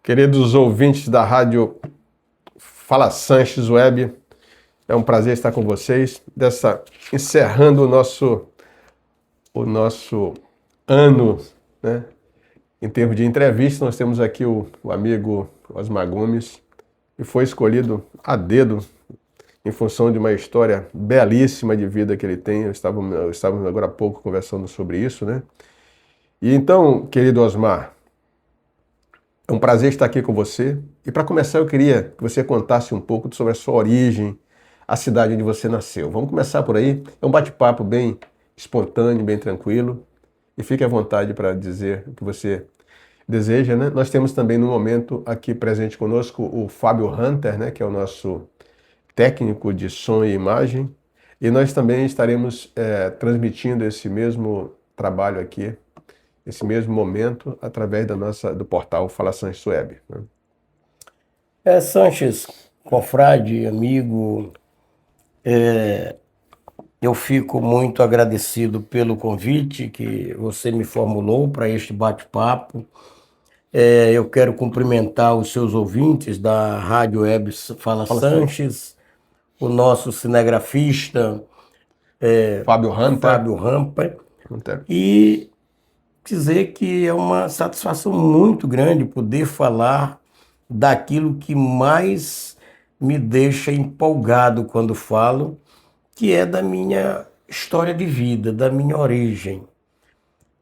Queridos ouvintes da rádio Fala Sanches Web, é um prazer estar com vocês, encerrando o nosso ano, né? Em termos de entrevista, nós temos aqui o amigo Osmar Gomes, que foi escolhido a dedo em função de uma história belíssima de vida que ele tem. Estávamos agora há pouco conversando sobre isso, né? E então, querido Osmar, é um prazer estar aqui com você. E para começar, eu queria que você contasse um pouco sobre a sua origem, a cidade onde você nasceu. Vamos começar por aí. É um bate-papo bem espontâneo, bem tranquilo. E fique à vontade para dizer o que você deseja, né? Nós temos também no momento aqui presente conosco o Fábio Hunter, né? Que é o nosso técnico de som e imagem. E nós também estaremos transmitindo esse mesmo trabalho aqui, esse mesmo momento, através do portal Fala Sanches Web, né? Sanches, confrade, amigo, eu fico muito agradecido pelo convite que você me formulou para este bate-papo. Eu quero cumprimentar os seus ouvintes da Rádio Web Fala Sanches, o nosso cinegrafista Fábio Hunter. Fábio Hunter, e dizer que é uma satisfação muito grande poder falar daquilo que mais me deixa empolgado quando falo, que é da minha história de vida, da minha origem.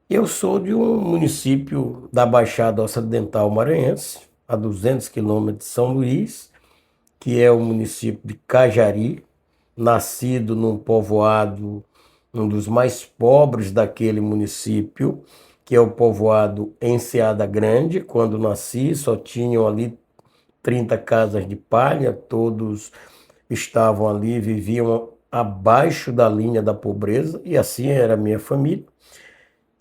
Eu sou de um município da Baixada Ocidental Maranhense, a 200 quilômetros de São Luís, que é o município de Cajari, nascido num povoado, um dos mais pobres daquele município, que é o povoado Enseada Grande. Quando nasci, só tinham ali 30 casas de palha, todos estavam ali, viviam abaixo da linha da pobreza, e assim era a minha família.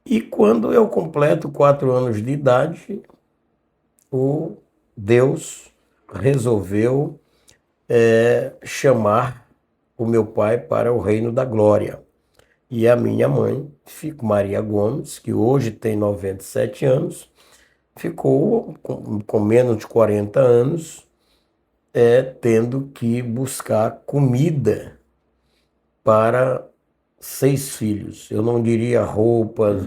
E quando eu completo 4 anos de idade, o Deus resolveu chamar o meu pai para o reino da glória. E a minha mãe, Maria Gomes, que hoje tem 97 anos, ficou com menos de 40 anos, tendo que buscar comida para 6 filhos. Eu não diria roupas,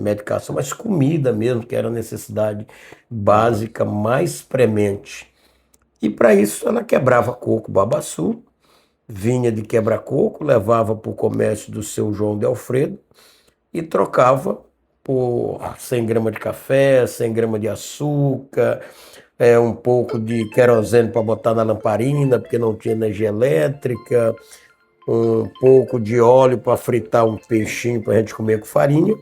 medicação, mas comida mesmo, que era a necessidade básica mais premente. E para isso ela quebrava coco babaçu, vinha de quebra-coco, levava para o comércio do seu João de Alfredo e trocava por 100 gramas de café, 100 gramas de açúcar, um pouco de querosene para botar na lamparina, porque não tinha energia elétrica, um pouco de óleo para fritar um peixinho para a gente comer com farinha.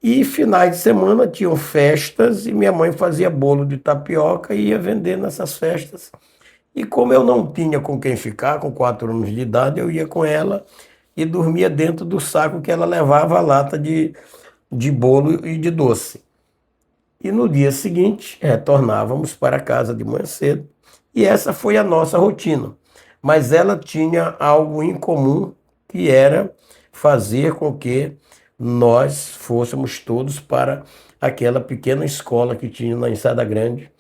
E finais de semana tinham festas e minha mãe fazia bolo de tapioca e ia vender nessas festas. E como eu não tinha com quem ficar, com 4 anos de idade, eu ia com ela e dormia dentro do saco que ela levava a lata de bolo e de doce. E no dia seguinte, retornávamos para casa de manhã cedo. E essa foi a nossa rotina. Mas ela tinha algo em comum, que era fazer com que nós fôssemos todos para aquela pequena escola que tinha na Enseada Grande.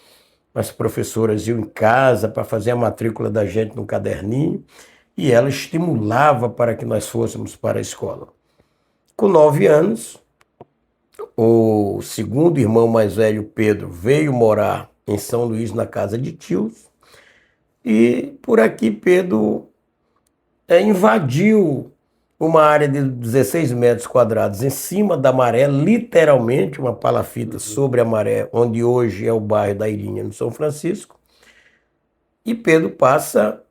As professoras iam em casa para fazer a matrícula da gente no caderninho e ela estimulava para que nós fôssemos para a escola. Com 9 anos, o segundo irmão mais velho, Pedro, veio morar em São Luís, na casa de tios, e por aqui Pedro invadiu uma área de 16 metros quadrados em cima da maré, literalmente uma palafita sobre a maré, onde hoje é o bairro da Irinha, no São Francisco. E Pedro passa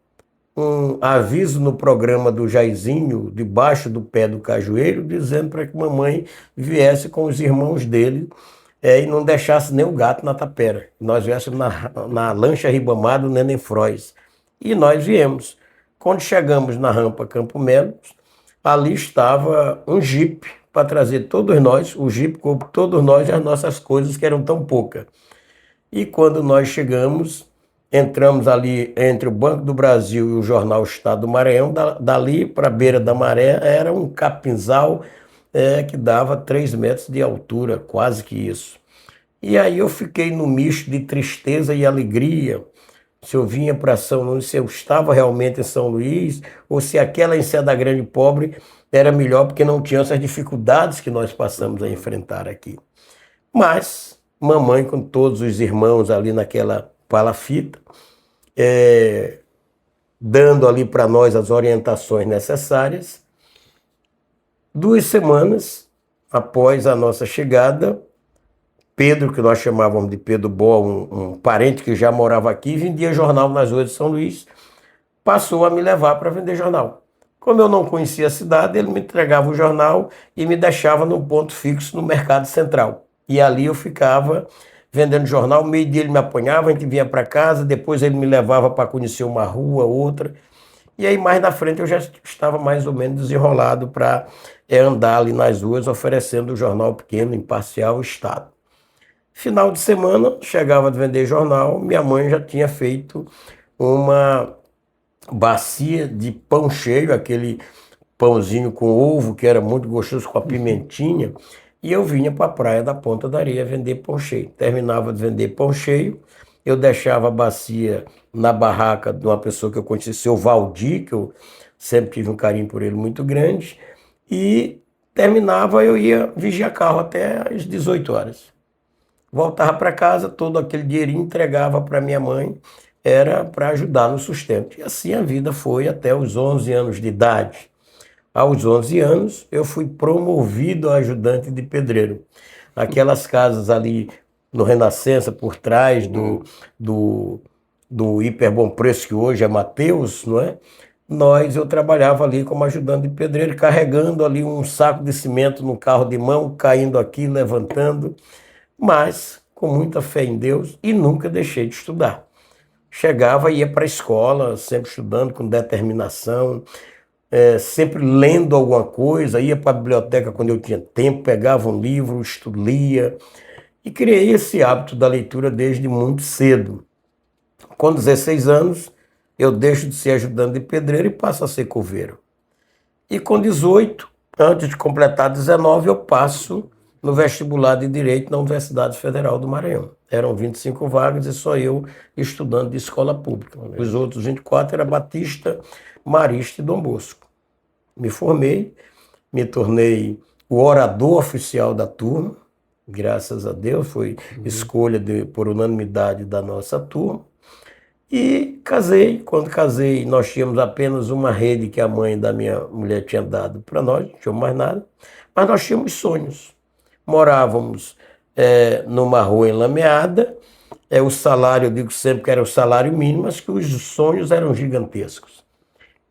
um aviso no programa do Jairzinho, debaixo do pé do cajueiro, dizendo para que mamãe viesse com os irmãos dele e não deixasse nem o gato na tapera. Nós viéssemos na lancha Ribamar do Neném Frois. E nós viemos. Quando chegamos na rampa Campo Melo, ali estava um jipe para trazer todos nós, o jipe com todos nós e as nossas coisas, que eram tão poucas. E quando nós chegamos, entramos ali entre o Banco do Brasil e o Jornal Estado do Maranhão, dali para a beira da maré era um capinzal que dava 3 metros de altura, quase que isso. E aí eu fiquei no misto de tristeza e alegria, se eu vinha para São Luís, se eu estava realmente em São Luís, ou se aquela em Serra da Grande pobre era melhor porque não tinha essas dificuldades que nós passamos a enfrentar aqui. Mas mamãe, com todos os irmãos ali naquela palafita, dando ali para nós as orientações necessárias, 2 semanas após a nossa chegada, Pedro, que nós chamávamos de Pedro Bó, um parente que já morava aqui, vendia jornal nas ruas de São Luís, passou a me levar para vender jornal. Como eu não conhecia a cidade, ele me entregava o jornal e me deixava num ponto fixo no Mercado Central. E ali eu ficava vendendo jornal, meio-dia ele me apanhava, a gente vinha para casa, depois ele me levava para conhecer uma rua, outra. E aí mais na frente eu já estava mais ou menos desenrolado para andar ali nas ruas oferecendo o jornal pequeno, imparcial, Estado. Final de semana, chegava de vender jornal, minha mãe já tinha feito uma bacia de pão cheio, aquele pãozinho com ovo, que era muito gostoso, com a pimentinha, e eu vinha para a praia da Ponta da Areia vender pão cheio. Terminava de vender pão cheio, eu deixava a bacia na barraca de uma pessoa que eu conheci, seu Valdir, que eu sempre tive um carinho por ele muito grande, e terminava, eu ia vigiar carro até às 18 horas. Voltava para casa, todo aquele dinheirinho entregava para minha mãe, era para ajudar no sustento. E assim a vida foi até os 11 anos de idade. Aos 11 anos, eu fui promovido a ajudante de pedreiro. Aquelas casas ali no Renascença, por trás do Hiper Bom Preço, que hoje é Mateus, não é? Eu trabalhava ali como ajudante de pedreiro, carregando ali um saco de cimento no carro de mão, caindo aqui, levantando, mas com muita fé em Deus e nunca deixei de estudar. Chegava e ia para a escola, sempre estudando com determinação, sempre lendo alguma coisa, ia para a biblioteca quando eu tinha tempo, pegava um livro, lia e criei esse hábito da leitura desde muito cedo. Com 16 anos, eu deixo de ser ajudante de pedreiro e passo a ser coveiro. E com 18, antes de completar 19, eu passo no vestibular de Direito na Universidade Federal do Maranhão. Eram 25 vagas e só eu estudando de escola pública. Os outros 24 era Batista, Marista e Dom Bosco. Me formei, me tornei o orador oficial da turma, graças a Deus, foi escolha por unanimidade da nossa turma. E casei. Quando casei, nós tínhamos apenas uma rede que a mãe da minha mulher tinha dado para nós, não tínhamos mais nada, mas nós tínhamos sonhos. Morávamos numa rua enlameada, o salário, eu digo sempre que era o salário mínimo, mas que os sonhos eram gigantescos.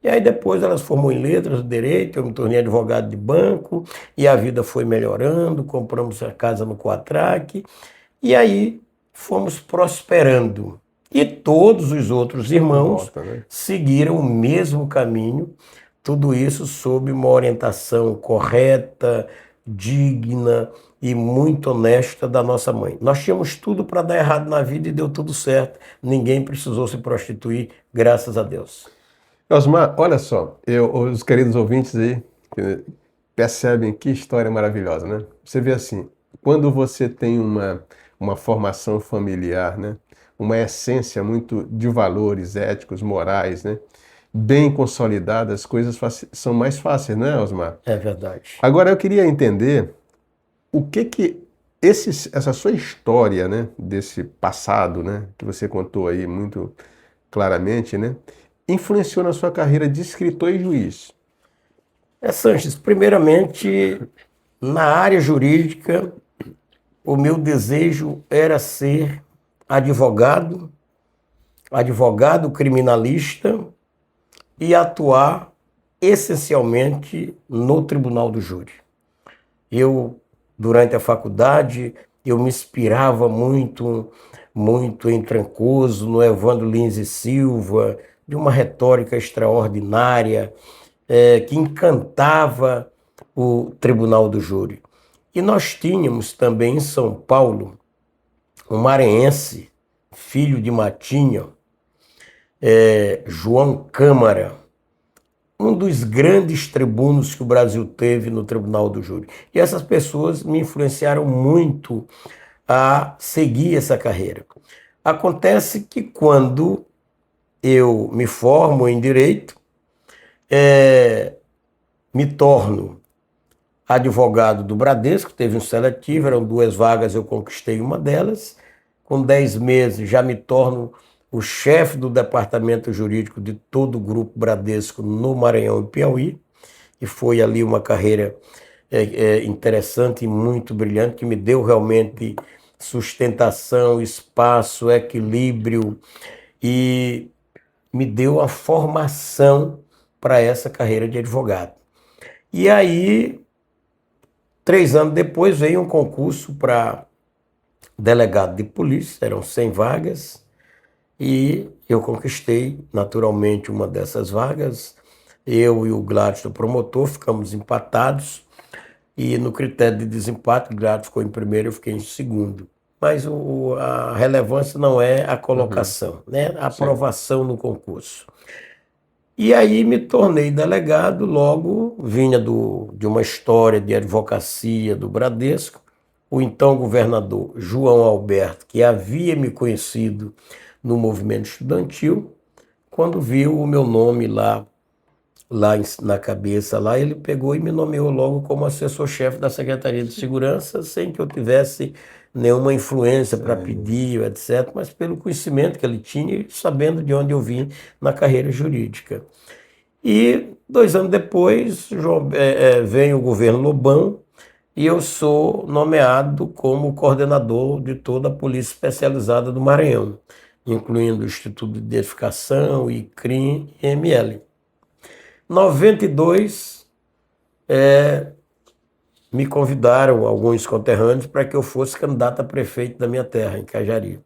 E aí depois ela se formou em letras, direito, eu me tornei advogado de banco, e a vida foi melhorando, compramos a casa no Quatraque, e aí fomos prosperando. E todos os outros irmãos seguiram o mesmo caminho, tudo isso sob uma orientação correta, digna e muito honesta da nossa mãe. Nós tínhamos tudo para dar errado na vida e deu tudo certo. Ninguém precisou se prostituir, graças a Deus. Osmar, olha só, os queridos ouvintes aí que percebem que história maravilhosa, né? Você vê assim, quando você tem uma formação familiar, né? Uma essência muito de valores éticos, morais, né? Bem consolidada, as coisas são mais fáceis, né, Osmar? É verdade. Agora eu queria entender o que essa sua história, né, desse passado, né, que você contou aí muito claramente, né, influenciou na sua carreira de escritor e juiz. Sanches, primeiramente, na área jurídica, o meu desejo era ser advogado criminalista e atuar essencialmente no Tribunal do Júri. Durante a faculdade, eu me inspirava muito em Trancoso, no Evandro Lins e Silva, de uma retórica extraordinária, que encantava o Tribunal do Júri. E nós tínhamos também em São Paulo um maranhense, filho de Matinha, João Câmara, um dos grandes tribunos que o Brasil teve no Tribunal do Júri. E essas pessoas me influenciaram muito a seguir essa carreira. Acontece que quando eu me formo em Direito, me torno advogado do Bradesco, teve um seletivo, eram 2 vagas, eu conquistei uma delas. Com 10 meses já me torno o chefe do departamento jurídico de todo o Grupo Bradesco no Maranhão e Piauí, e foi ali uma carreira interessante e muito brilhante, que me deu realmente sustentação, espaço, equilíbrio e me deu a formação para essa carreira de advogado. E aí, 3 anos depois, veio um concurso para delegado de polícia, eram 100 vagas, e eu conquistei naturalmente uma dessas vagas. Eu e o Gladys, o promotor, ficamos empatados, e no critério de desempate, o Gladys ficou em primeiro, eu fiquei em segundo. Mas a relevância não é a colocação, né? A aprovação no concurso. E aí me tornei delegado, logo vinha de uma história de advocacia do Bradesco. O então governador João Alberto, que havia me conhecido no movimento estudantil, quando viu o meu nome lá na cabeça, lá, ele pegou e me nomeou logo como assessor-chefe da Secretaria de Segurança, sem que eu tivesse nenhuma influência para pedir, etc., mas pelo conhecimento que ele tinha e sabendo de onde eu vim na carreira jurídica. E 2 anos depois vem o governo Lobão e eu sou nomeado como coordenador de toda a Polícia Especializada do Maranhão, incluindo o Instituto de Identificação, ICRIM e ML. 92, me convidaram alguns conterrâneos para que eu fosse candidato a prefeito da minha terra, em Cajari.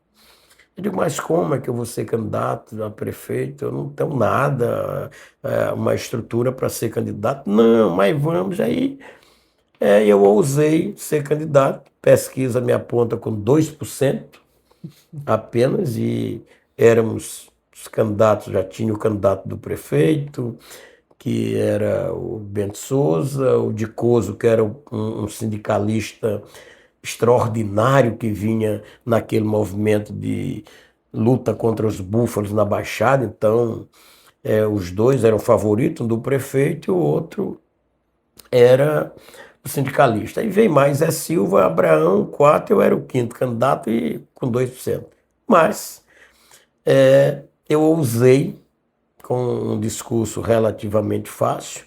Eu digo, mas como é que eu vou ser candidato a prefeito? Eu não tenho nada, uma estrutura para ser candidato. Não, mas vamos. Aí eu ousei ser candidato. Pesquisa me aponta com 2% apenas, e éramos os candidatos, já tinha o candidato do prefeito, que era o Bento Souza, o Dicoso, que era um sindicalista extraordinário que vinha naquele movimento de luta contra os búfalos na Baixada. Então, os dois eram favoritos, um do prefeito e o outro era o sindicalista. Aí veio mais Zé Silva, Abraão, 4, eu era o 5º candidato e com 2%. Mas eu ousei, com um discurso relativamente fácil,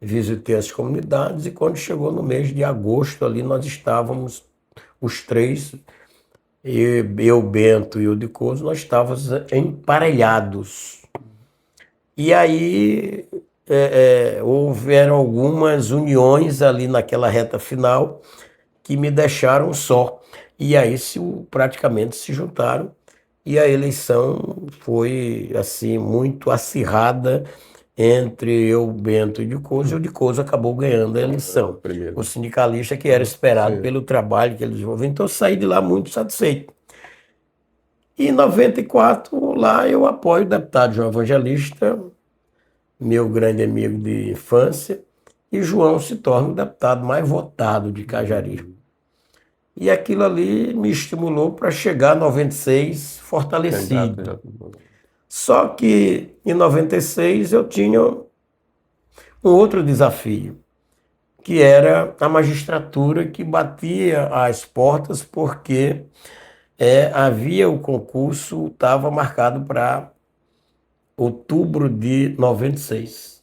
visitei as comunidades, e quando chegou no mês de agosto, ali nós estávamos, os 3, eu, Bento e o Dicoso, nós estávamos emparelhados. E aí houveram algumas uniões ali naquela reta final que me deixaram só. E aí praticamente se juntaram. E a eleição foi assim muito acirrada entre eu, Bento e Dicoso, e o Dicoso acabou ganhando a eleição. O sindicalista que era esperado pelo trabalho que ele desenvolveu. Então eu saí de lá muito satisfeito. E em 94, lá eu apoio o deputado João Evangelista, meu grande amigo de infância, e João se torna o deputado mais votado de Cajari. E aquilo ali me estimulou para chegar em 96 fortalecido. Só que em 96 eu tinha um outro desafio, que era a magistratura, que batia às portas, porque havia o concurso, estava marcado para outubro de 96.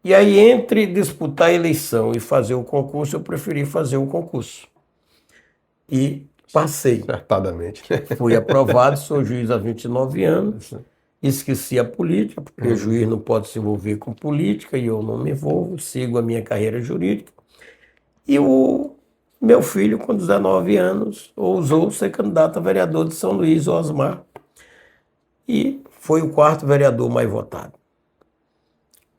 E aí, entre disputar a eleição e fazer o concurso, eu preferi fazer o concurso. E passei. Certamente. Fui aprovado, sou juiz há 29 anos. Esqueci a política, porque o juiz não pode se envolver com política, e eu não me envolvo, sigo a minha carreira jurídica. E o meu filho, com 19 anos, ousou ser candidato a vereador de São Luís, Osmar, e foi o 4º vereador mais votado.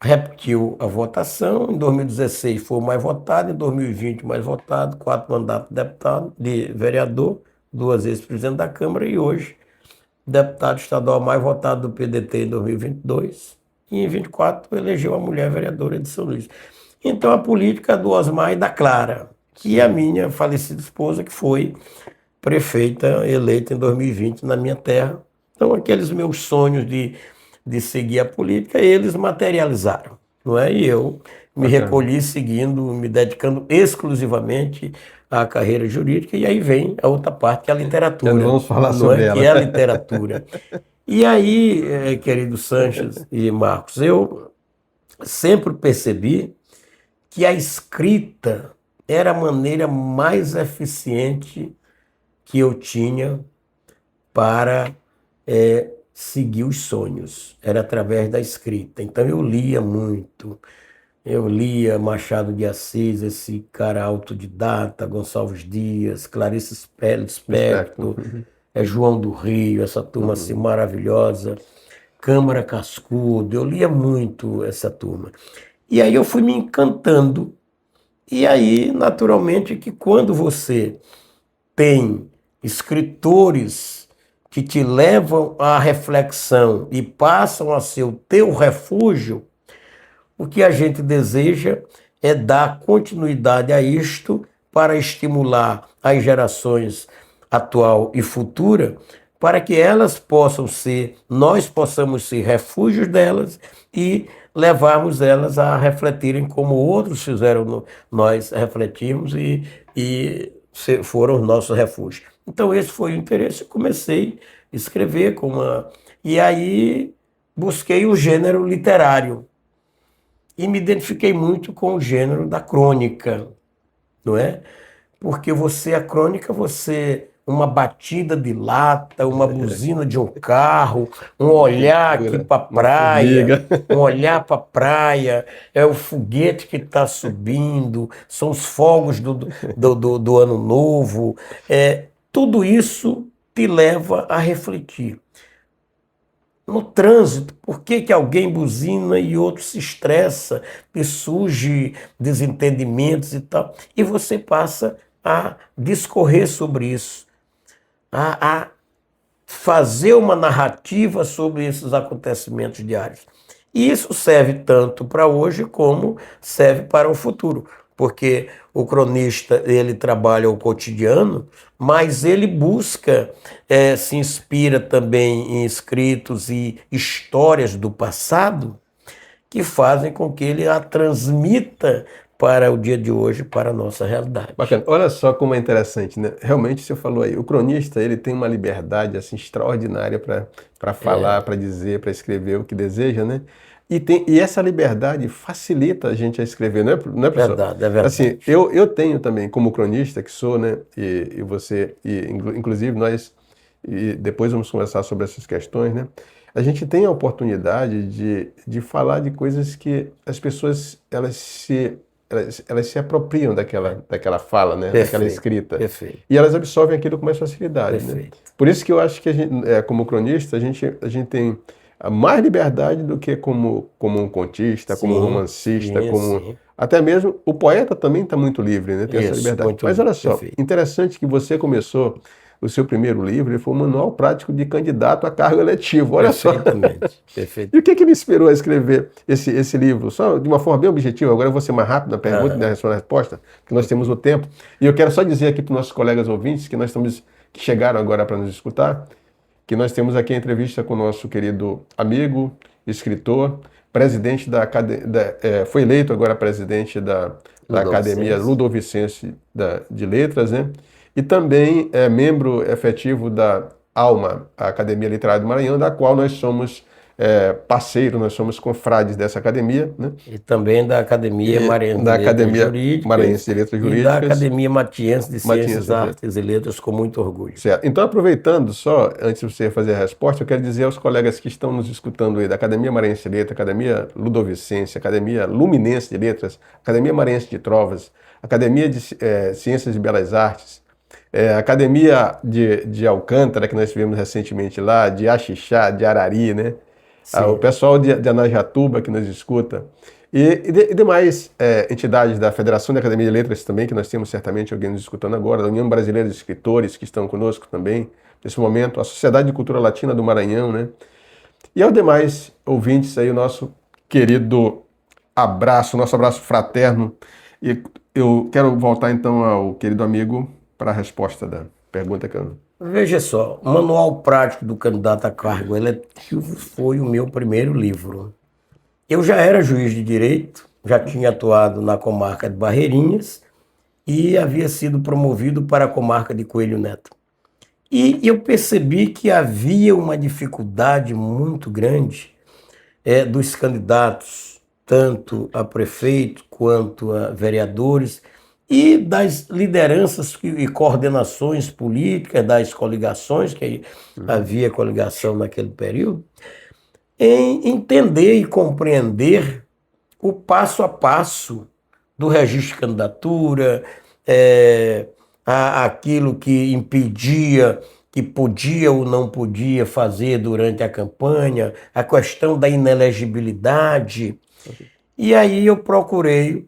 Repetiu a votação, em 2016 foi o mais votado, em 2020 o mais votado, 4 mandatos de deputado, de vereador, 2 vezes presidente da Câmara, e hoje deputado estadual mais votado do PDT em 2022, e em 2024 elegeu a mulher vereadora de São Luís. Então a política do Osmar e da Clara, e a minha falecida esposa, que foi prefeita eleita em 2020 na minha terra. Então, aqueles meus sonhos de seguir a política, eles materializaram, não é? E eu me Bacana. recolhi seguindo, me dedicando exclusivamente à carreira jurídica, e aí vem a outra parte, que é a literatura. Já não vamos falar não sobre é? ela. Que é a literatura. E aí, querido Sanches e Marcos, eu sempre percebi que a escrita era a maneira mais eficiente que eu tinha para seguir os sonhos. Era através da escrita. Então eu lia muito. Eu lia Machado de Assis, esse cara autodidata, Gonçalves Dias, Clarice Lispector, João do Rio, essa turma assim maravilhosa, Câmara Cascudo. Eu lia muito essa turma. E aí eu fui me encantando. E aí, naturalmente, que quando você tem escritores que te levam à reflexão e passam a ser o teu refúgio, o que a gente deseja é dar continuidade a isto para estimular as gerações atual e futura, para que elas possam ser, nós possamos ser refúgios delas e levarmos elas a refletirem como outros fizeram nós refletirmos e foram os nossos refúgios. Então esse foi o interesse, eu comecei a escrever e aí busquei o gênero literário e me identifiquei muito com o gênero da crônica, não é? Porque a crônica, uma batida de lata, uma buzina de um carro, um olhar aqui para a praia, um olhar para a praia, é o foguete que está subindo, são os fogos do ano novo, tudo isso te leva a refletir. No trânsito, por que alguém buzina e outro se estressa e surge desentendimentos e tal? E você passa a discorrer sobre isso, a fazer uma narrativa sobre esses acontecimentos diários. E isso serve tanto para hoje como serve para o futuro, porque o cronista ele trabalha o cotidiano, mas ele busca, se inspira também em escritos e histórias do passado que fazem com que ele a transmita para o dia de hoje, para a nossa realidade. Bacana. Olha só como é interessante, né? Realmente você falou aí, o cronista ele tem uma liberdade assim extraordinária para falar, para dizer, para escrever o que deseja, né? E essa liberdade facilita a gente a escrever, não é professor? Verdade, é verdade. Assim, eu tenho também, como cronista que sou, né? E você, inclusive nós, e depois vamos conversar sobre essas questões, né? A gente tem a oportunidade de falar de coisas que as pessoas elas se apropriam daquela fala, né? Perfeito, daquela escrita. perfeito. E elas absorvem aquilo com mais facilidade. Né? Perfeito. Por isso que eu acho que a gente, como cronista, a gente tem mais liberdade do que como um contista, como um romancista, sim. até mesmo o poeta também está muito livre, né? Tem essa Isso, liberdade. muito Mas livre, olha só, perfeito. interessante que você começou o seu primeiro livro, ele foi um manual prático de candidato a cargo eletivo. Olha só. Perfeitamente. E o que me inspirou a escrever esse livro? Só de uma forma bem objetiva, agora eu vou ser mais rápido na pergunta e na resposta, porque nós temos o tempo. E eu quero só dizer aqui para os nossos colegas ouvintes que chegaram agora para nos escutar, que nós temos aqui a entrevista com o nosso querido amigo, escritor, presidente foi eleito agora presidente da Academia Ludovicense de Letras, né? E também é membro efetivo da ALMA, a Academia Literária do Maranhão, da qual nós somos parceiros, nós somos confrades dessa academia, né? E também da Academia Maranhense de Letras Jurídicas e da Academia Matiense de Ciências, Artes e Letras, com muito orgulho. Certo. Então, aproveitando só, antes de você fazer a resposta, eu quero dizer aos colegas que estão nos escutando aí da Academia Maranhense de Letras, Academia Ludovicense, Academia Luminense de Letras, Academia Maranhense de Trovas, Academia de Ciências e Belas Artes, Academia de Alcântara, que nós tivemos recentemente lá, de Axixá, de Arari, né? O pessoal de Anajatuba que nos escuta. E demais entidades da Federação da Academia de Letras também, que nós temos certamente alguém nos escutando agora, da União Brasileira de Escritores, que estão conosco também, nesse momento, a Sociedade de Cultura Latina do Maranhão, né? E aos demais ouvintes aí, o nosso querido abraço, nosso abraço fraterno. E eu quero voltar então ao querido amigo para a resposta da... pergunta que eu... Veja só, o Manual Prático do Candidato a Cargo Eletivo foi o meu primeiro livro. Eu já era juiz de direito, já tinha atuado na comarca de Barreirinhas e havia sido promovido para a comarca de Coelho Neto. E eu percebi que havia uma dificuldade muito grande dos candidatos, tanto a prefeito quanto a vereadores, e das lideranças e coordenações políticas, das coligações, que havia coligação naquele período, em entender e compreender o passo a passo do registro de candidatura, aquilo que impedia, que podia ou não podia fazer durante a campanha, a questão da inelegibilidade. E aí eu procurei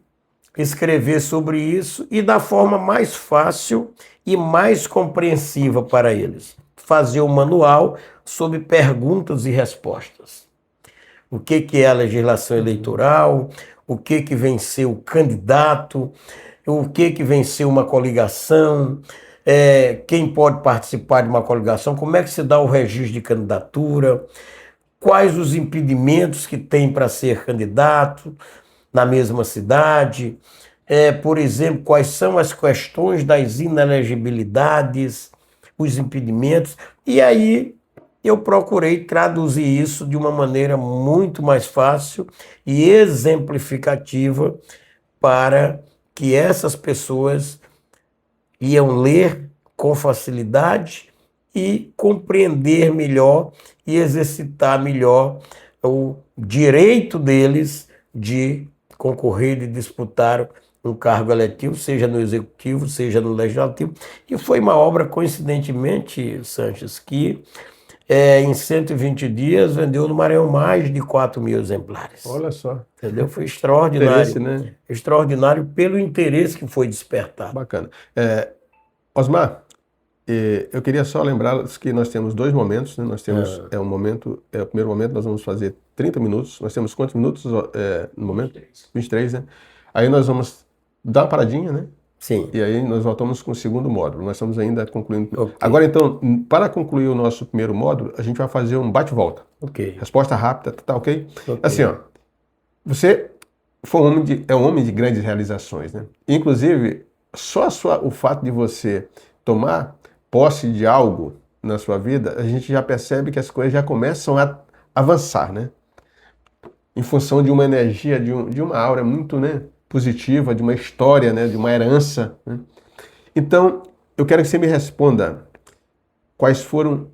escrever sobre isso e da forma mais fácil e mais compreensiva para eles. Fazer um manual sobre perguntas e respostas. O que é a legislação eleitoral, o que vem ser o candidato, o que vem ser uma coligação, quem pode participar de uma coligação, como é que se dá o registro de candidatura, quais os impedimentos que tem para ser candidato na mesma cidade, por exemplo, quais são as questões das inelegibilidades, os impedimentos, e aí eu procurei traduzir isso de uma maneira muito mais fácil e exemplificativa para que essas pessoas iam ler com facilidade e compreender melhor e exercitar melhor o direito deles de concorrer e disputar um cargo eletivo, seja no executivo, seja no legislativo. E foi uma obra, coincidentemente, Sanches, que em 120 dias vendeu no Maranhão mais de 4.000 exemplares. Olha só. Entendeu? Foi extraordinário. Interesse, né? Extraordinário pelo interesse que foi despertado. Bacana. Osmar, eu queria só lembrá-los que nós temos 2 momentos, né? Nós temos o primeiro momento, nós vamos fazer 30 minutos. Nós temos quantos minutos no momento? 23, né? Aí nós vamos dar uma paradinha, né? Sim. E aí nós voltamos com o segundo módulo. Nós estamos ainda concluindo. Okay. Agora, então, para concluir o nosso primeiro módulo, a gente vai fazer um bate-volta. Ok. Resposta rápida, tá ok? Assim, ó, você foi um homem de grandes realizações, né? Inclusive, só o fato de você tomar posse de algo na sua vida, a gente já percebe que as coisas já começam a avançar, né? Em função de uma energia, de uma aura muito, né, positiva, de uma história, né, de uma herança, né? Então, eu quero que você me responda quais foram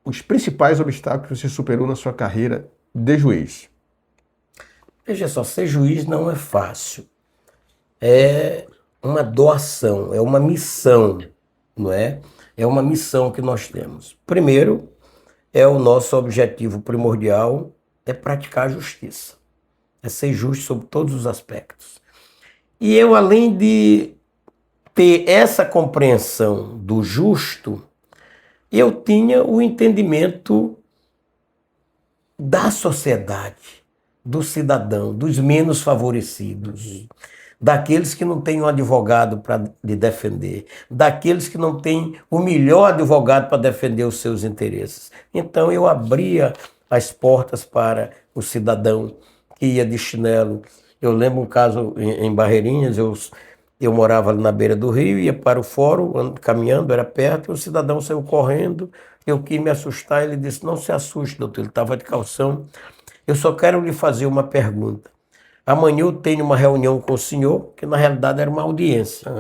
os principais obstáculos que você superou na sua carreira de juiz. Veja só, ser juiz não é fácil. É uma doação, é uma missão, não é? É uma missão que nós temos. Primeiro, o nosso objetivo primordial é praticar a justiça. É ser justo sobre todos os aspectos. E eu, além de ter essa compreensão do justo, eu tinha o entendimento da sociedade, do cidadão, dos menos favorecidos, daqueles que não têm um advogado para lhe defender, daqueles que não têm o melhor advogado para defender os seus interesses. Então eu abria as portas para o cidadão que ia de chinelo. Eu lembro um caso em Barreirinhas, eu morava ali na beira do rio, ia para o fórum, caminhando, era perto, e o cidadão saiu correndo, eu quis me assustar, ele disse, não se assuste, doutor, ele estava de calção, eu só quero lhe fazer uma pergunta. Amanhã eu tenho uma reunião com o senhor, que na realidade era uma audiência.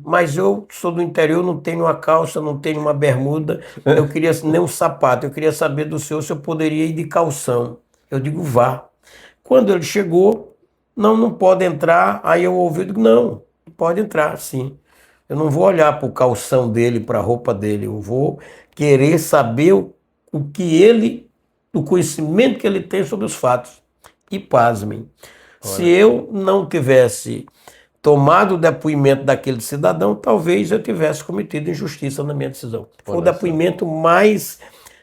Mas eu sou do interior, não tenho uma calça, não tenho uma bermuda, eu queria nem um sapato, eu queria saber do senhor se eu poderia ir de calção. Eu digo, vá. Quando ele chegou, não pode entrar, aí eu ouvi, digo, não, pode entrar, sim. Eu não vou olhar para o calção dele, para a roupa dele, eu vou querer saber o conhecimento que ele tem sobre os fatos. E pasmem. Se eu não tivesse tomado o depoimento daquele cidadão, talvez eu tivesse cometido injustiça na minha decisão. Foi o depoimento mais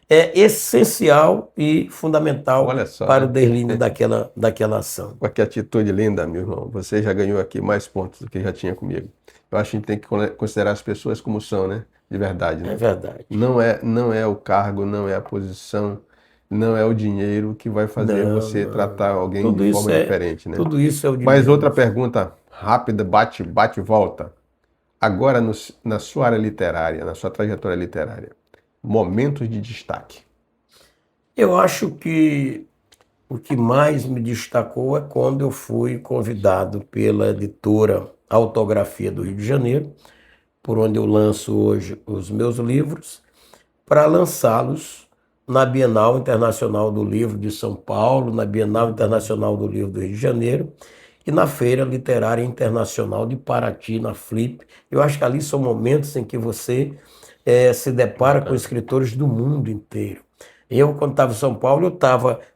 essencial e fundamental para o deslinde daquela ação. Olha que atitude linda, meu irmão. Você já ganhou aqui mais pontos do que já tinha comigo. Eu acho que a gente tem que considerar as pessoas como são, né? de verdade, né? É verdade. Não é o cargo, não é a posição, não é o dinheiro que vai fazer Não, você não. tratar alguém de forma diferente, né? Tudo isso é o de Mas outra menos. pergunta rápida, bate e volta. Agora, na sua área literária, na sua trajetória literária, momentos de destaque. Eu acho que o que mais me destacou é quando eu fui convidado pela editora Autografia do Rio de Janeiro, por onde eu lanço hoje os meus livros, para lançá-los na Bienal Internacional do Livro de São Paulo, na Bienal Internacional do Livro do Rio de Janeiro e na Feira Literária Internacional de Paraty, na Flip. Eu acho que ali são momentos em que você se depara com escritores do mundo inteiro. Eu, quando estava em São Paulo,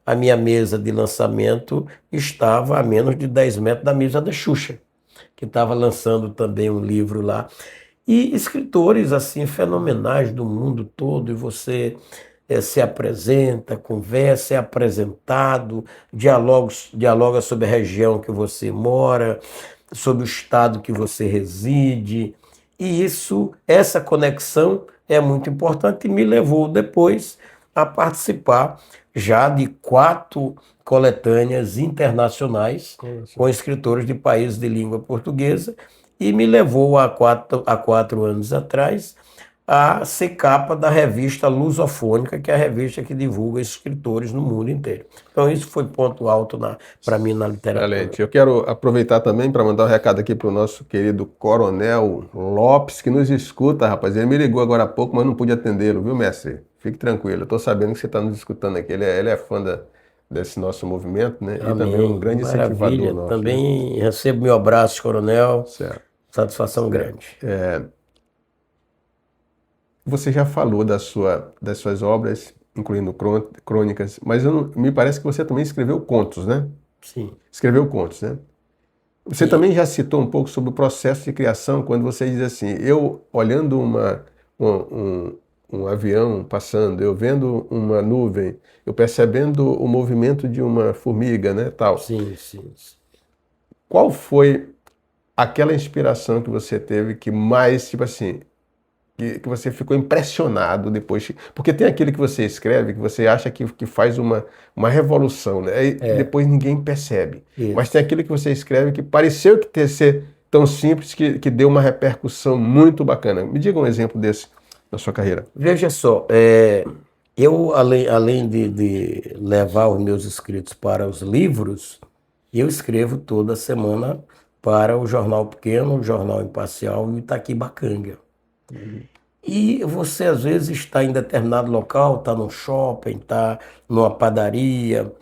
a minha mesa de lançamento estava a menos de 10 metros da mesa da Xuxa, que estava lançando também um livro lá. E escritores assim fenomenais do mundo todo, e você se apresenta, conversa, é apresentado, dialoga sobre a região que você mora, sobre o estado que você reside. E essa conexão é muito importante e me levou depois a participar já de 4 coletâneas internacionais com escritores de países de língua portuguesa e me levou há 4 anos atrás a ser capa da revista Lusofônica, que é a revista que divulga escritores no mundo inteiro. Então isso foi ponto alto para mim na literatura. Excelente. Eu quero aproveitar também para mandar um recado aqui para o nosso querido Coronel Lopes, que nos escuta, rapaz. Ele me ligou agora há pouco, mas não pude atendê-lo, viu, mestre? Fique tranquilo. Eu estou sabendo que você está nos escutando aqui. Ele é fã desse nosso movimento, né? E também um Amém. grande incentivador Maravilha. nosso, né? Também recebo meu abraço, coronel. Certo, Satisfação certo. grande. Você já falou das suas obras, incluindo crônicas, mas me parece que você também escreveu contos, né? Sim. Escreveu contos, né? Você E, também já citou um pouco sobre o processo de criação, quando você diz assim, eu olhando um, um- um avião passando, eu vendo uma nuvem, eu percebendo o movimento de uma formiga, né, tal. sim, sim, sim. Qual foi aquela inspiração que você teve que mais, tipo assim, que você ficou impressionado depois? Porque tem aquele que você escreve, que você acha que faz uma revolução, né? E É, depois ninguém percebe. Mas tem isso. aquele que você escreve que pareceu que ter ser tão simples que deu uma repercussão muito bacana. Me diga um exemplo desse na sua carreira. Veja só, eu, além de levar os meus escritos para os livros, eu escrevo toda semana para o Jornal Pequeno, o Jornal Imparcial e o Itaquibacanga. E você, às vezes, está em determinado local, está num shopping, está numa padaria,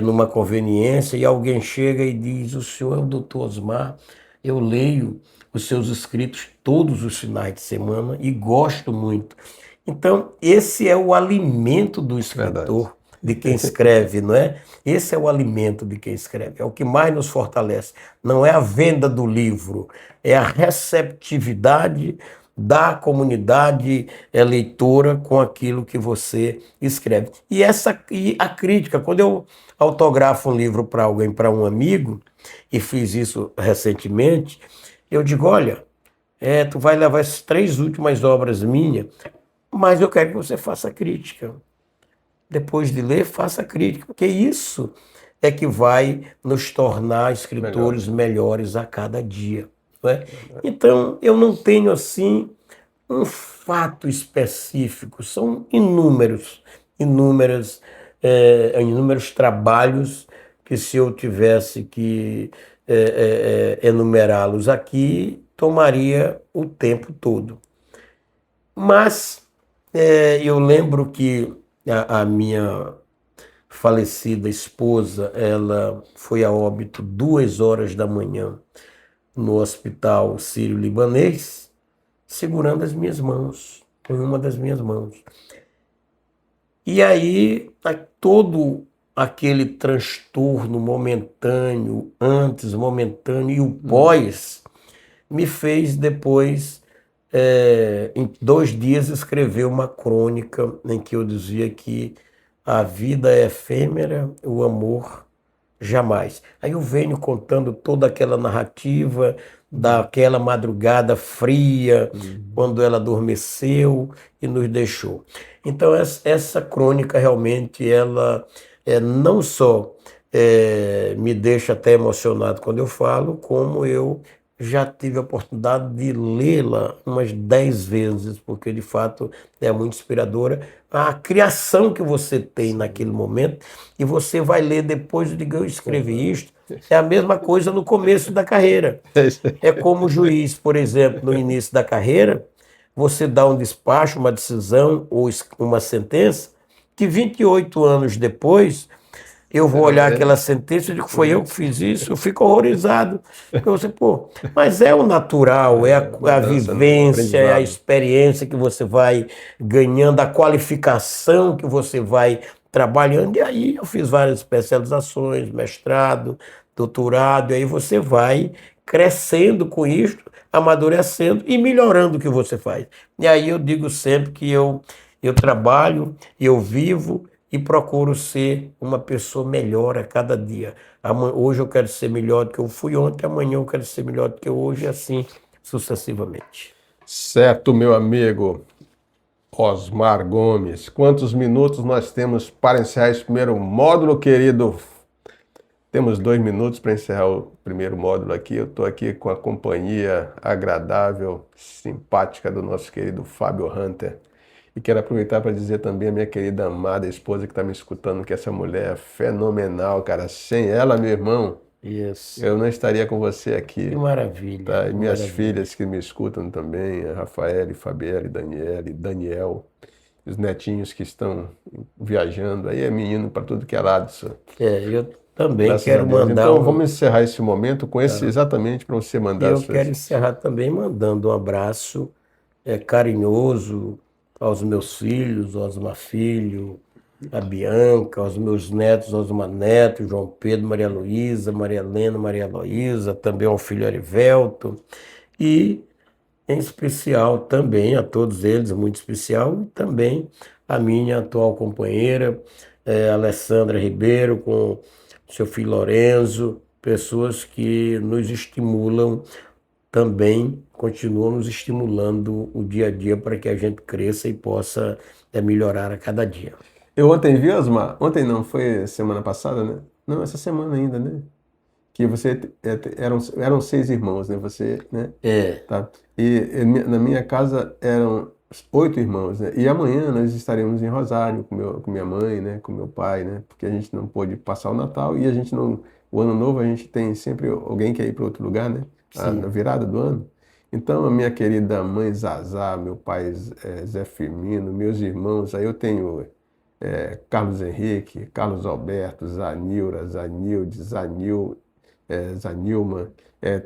numa conveniência, e alguém chega e diz: O senhor é o doutor Osmar, eu leio os seus escritos todos os finais de semana e gosto muito. Então, esse é o alimento do Verdade. escritor, de quem escreve, não é? Esse é o alimento de quem escreve, é o que mais nos fortalece. Não é a venda do livro, é a receptividade da comunidade leitora com aquilo que você escreve. E a crítica, quando eu autografo um livro para alguém, para um amigo, e fiz isso recentemente, eu digo: olha, tu vai levar essas 3 últimas obras minhas, mas eu quero que você faça crítica. Depois de ler, faça crítica, porque isso é que vai nos tornar escritores Melhores. melhores a cada dia. Não é? Então, eu não tenho assim um fato específico, são inúmeros trabalhos que, se eu tivesse que enumerá-los aqui, tomaria o tempo todo. Mas eu lembro que a minha falecida esposa, ela foi a óbito 2 horas da manhã no hospital sírio-libanês, segurando as minhas mãos, em uma das minhas mãos. E aí, todo aquele transtorno momentâneo, antes, momentâneo e o pós, me fez depois, em 2 dias, escrever uma crônica em que eu dizia que a vida é efêmera, o amor jamais. Aí eu venho contando toda aquela narrativa daquela madrugada fria, Uhum. quando ela adormeceu e nos deixou. Então, essa crônica realmente, ela não só me deixa até emocionado quando eu falo, como eu já tive a oportunidade de lê-la umas 10 vezes, porque de fato é muito inspiradora. A criação que você tem naquele Sim. momento, e você vai ler depois de que eu escrevi Uhum. isto, é a mesma coisa no começo da carreira. É isso aí. É como o juiz, por exemplo, no início da carreira, você dá um despacho, uma decisão ou uma sentença, que 28 anos depois eu Você vou vai olhar aquela ler. sentença e digo, foi eu que fiz isso, eu fico horrorizado. Porque você, pô, mas é o natural, é É, a mudança, né? vivência, é a Aprendizado. experiência que você vai ganhando, a qualificação que você vai trabalhando. E aí eu fiz várias especializações, mestrado, doutorado, e aí você vai crescendo com isso, amadurecendo e melhorando o que você faz. E aí eu digo sempre que eu trabalho, eu vivo e procuro ser uma pessoa melhor a cada dia. Hoje eu quero ser melhor do que eu fui ontem, amanhã eu quero ser melhor do que hoje, e assim sucessivamente. Certo, meu amigo Osmar Gomes. Quantos minutos nós temos para encerrar esse primeiro módulo, querido? Temos 2 minutos para encerrar o primeiro módulo aqui. Eu estou aqui com a companhia agradável, simpática do nosso querido Fábio Hunter. E quero aproveitar para dizer também a minha querida amada esposa que está me escutando que essa mulher é fenomenal, cara. Sem ela, meu irmão, Isso. eu não estaria com você Que aqui. maravilha, Tá? E que minhas maravilha. filhas que me escutam também, a Rafaele, Fabielle, Daniele, Daniel, os netinhos que estão viajando. Aí é menino para tudo que é lado, senhor. Eu também Graças a quero Deus. mandar Então um. vamos encerrar esse momento com esse Tá? exatamente para você E mandar as eu quero suas. encerrar também mandando um abraço carinhoso aos meus filhos, ao Osmar Filho, a Bianca, aos meus netos, Osmar Neto, João Pedro, Maria Luísa, Maria Helena, Maria Luísa, também ao filho Arivelto, e em especial também a todos eles, muito especial, e também a minha atual companheira, Alessandra Ribeiro, com seu filho Lorenzo, pessoas que nos estimulam também, continuam nos estimulando o dia a dia para que a gente cresça e possa melhorar a cada dia. Eu ontem vi, Osmar, ontem não, foi semana passada, né? Não, essa semana ainda, né? Que você eram 6 irmãos, né? Você, né? É, Tá. Na minha casa eram 8 irmãos, né? E amanhã nós estaremos em Rosário com minha mãe, né? Com meu pai, né? Porque a gente não pôde passar o Natal e a gente não. O ano novo a gente tem sempre alguém que ir para outro lugar, né? Na sim. virada do ano. Então a minha querida mãe Zazá, meu pai Zé Firmino, meus irmãos, aí eu tenho Carlos Henrique, Carlos Alberto, Zanilra, Zanilde, Zanilma,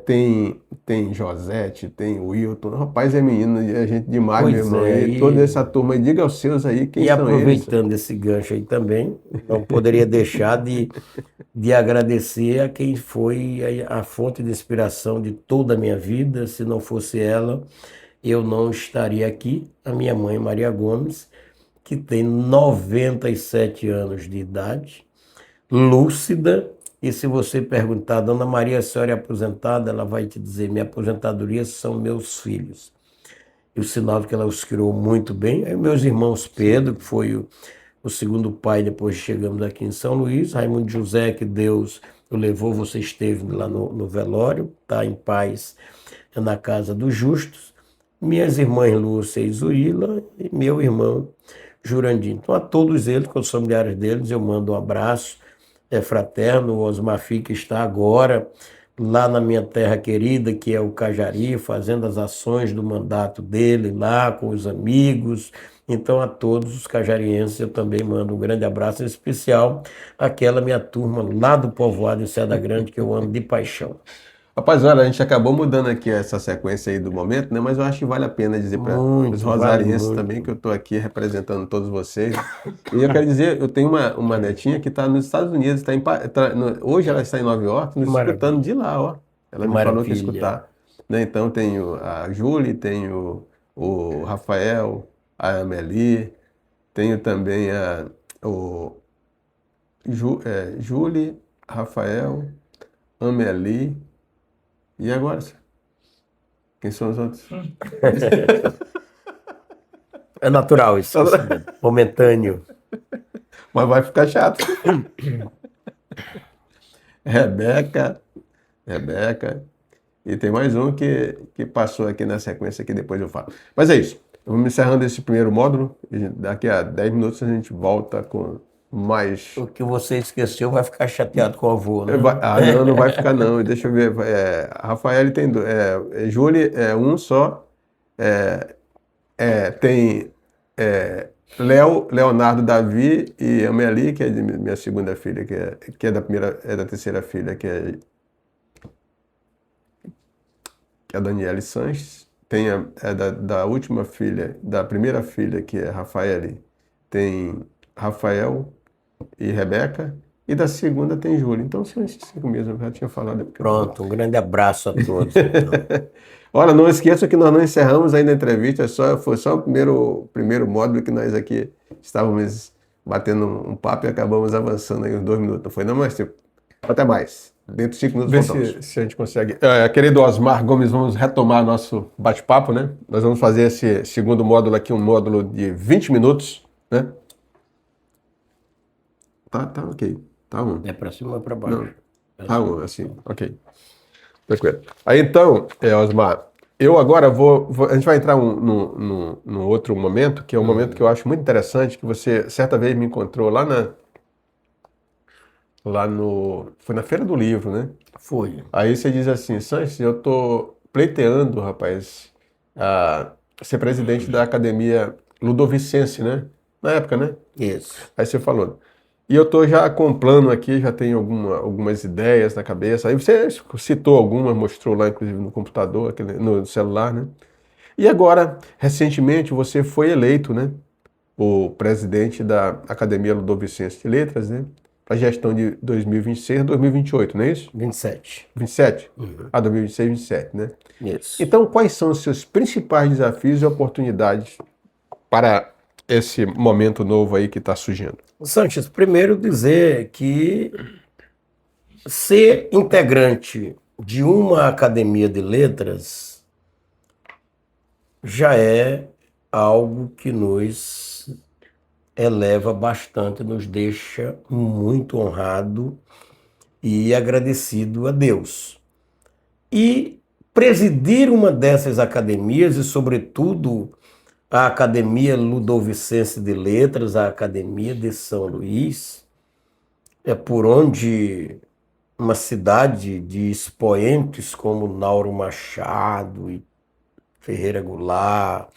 tem Josete, tem Wilton. Rapaz, é menino, é gente demais, meu Pois irmão. é, E toda essa turma, aí, diga aos seus aí quem e são eles. aproveitando esse gancho aí também, não poderia deixar de agradecer a quem foi a fonte de inspiração de toda a minha vida. Se não fosse ela, eu não estaria aqui. A minha mãe, Maria Gomes, que tem 97 anos de idade, lúcida. E se você perguntar, Dona Maria, a senhora é aposentada? Ela vai te dizer: minha aposentadoria são meus filhos. E o sinal de que ela os criou muito bem. Aí meus irmãos Pedro, Sim. que foi o segundo pai depois que chegamos aqui em São Luís, Raimundo José, que Deus o levou, você esteve lá no velório, está em paz na casa dos justos. Minhas irmãs Lúcia e Zurila e meu irmão Jurandir. Então, a todos eles, com os familiares deles, eu mando um abraço fraterno. O Osmar Filho, que está agora lá na minha terra querida, que é o Cajari, fazendo as ações do mandato dele lá com os amigos. Então, a todos os cajarienses, eu também mando um grande abraço, em especial àquela minha turma lá do povoado em Seda Grande, que eu amo de paixão. Rapaz, olha, a gente acabou mudando aqui essa sequência aí do momento, né? Mas eu acho que vale a pena dizer para os Muito, vale rosarienses também que eu muito. estou aqui representando todos vocês. E eu quero dizer, eu tenho uma netinha que está nos Estados Unidos, hoje ela está em Nova York, Que nos escutando maravilha, de lá, ó. que Ela me falou que ia maravilha. escutar, né? Então tenho a Julie, tenho o Rafael, a Amelie, tenho também o Julie, Rafael, Amelie e agora? Quem são os outros? É natural isso, momentâneo. Mas vai ficar chato. Rebeca, Rebeca. E tem mais um que passou aqui na sequência que depois eu falo. Mas é isso. Vamos encerrando esse primeiro módulo. E daqui a 10 minutos a gente volta com mais. O que você esqueceu vai ficar chateado com o avô, né? Não, não vai ficar não. Deixa eu ver. Rafael tem dois. Júlio é um só. Tem Leonardo, Davi e Amélie, que é de minha segunda filha, que é da terceira filha, que é a Daniele Sanches. Tem da última filha, da primeira filha, que é Rafael, tem Rafael e Rebeca. E da segunda tem Júlio. Então são esses 5 mesmo, eu já tinha falado. Pronto, um grande abraço a todos. Então. Olha, não esqueça que nós não encerramos ainda a entrevista, foi só o primeiro módulo que nós aqui estávamos batendo um papo e acabamos avançando aí uns 2 minutos. Não foi não, mas até mais. Dentro de 5 minutos voltamos. Se a gente consegue. Querido Osmar Gomes, vamos retomar nosso bate-papo, né? Nós vamos fazer esse segundo módulo aqui, um módulo de 20 minutos, né? Tá ok. Tá bom. É para cima ou para baixo? Não. Tá bom, assim, ok. Tranquilo. Aí então, Osmar, eu agora a gente vai entrar num outro momento, que é um momento que eu acho muito interessante, que você certa vez me encontrou foi na Feira do Livro, né? Foi. Aí você diz assim, Sanches, eu tô pleiteando, rapaz, a ser presidente da Academia Ludovicense, né? Na época, né? Isso. Aí você falou. E eu tô já com um plano aqui, já tenho algumas ideias na cabeça. Aí você citou algumas, mostrou lá, inclusive, no computador, no celular, né? E agora, recentemente, você foi eleito, né? O presidente da Academia Ludovicense de Letras, né? Para a gestão de 2026 a 2028, não é isso? 27. 27? 2026 e 27, né? Isso. Então, quais são os seus principais desafios e oportunidades para esse momento novo aí que está surgindo? Sanches, primeiro dizer que ser integrante de uma academia de letras já é algo que nos eleva bastante, nos deixa muito honrado e agradecido a Deus. E presidir uma dessas academias, e sobretudo a Academia Ludovicense de Letras, a Academia de São Luís, é por onde uma cidade de expoentes como Nauro Machado e Ferreira Goulart,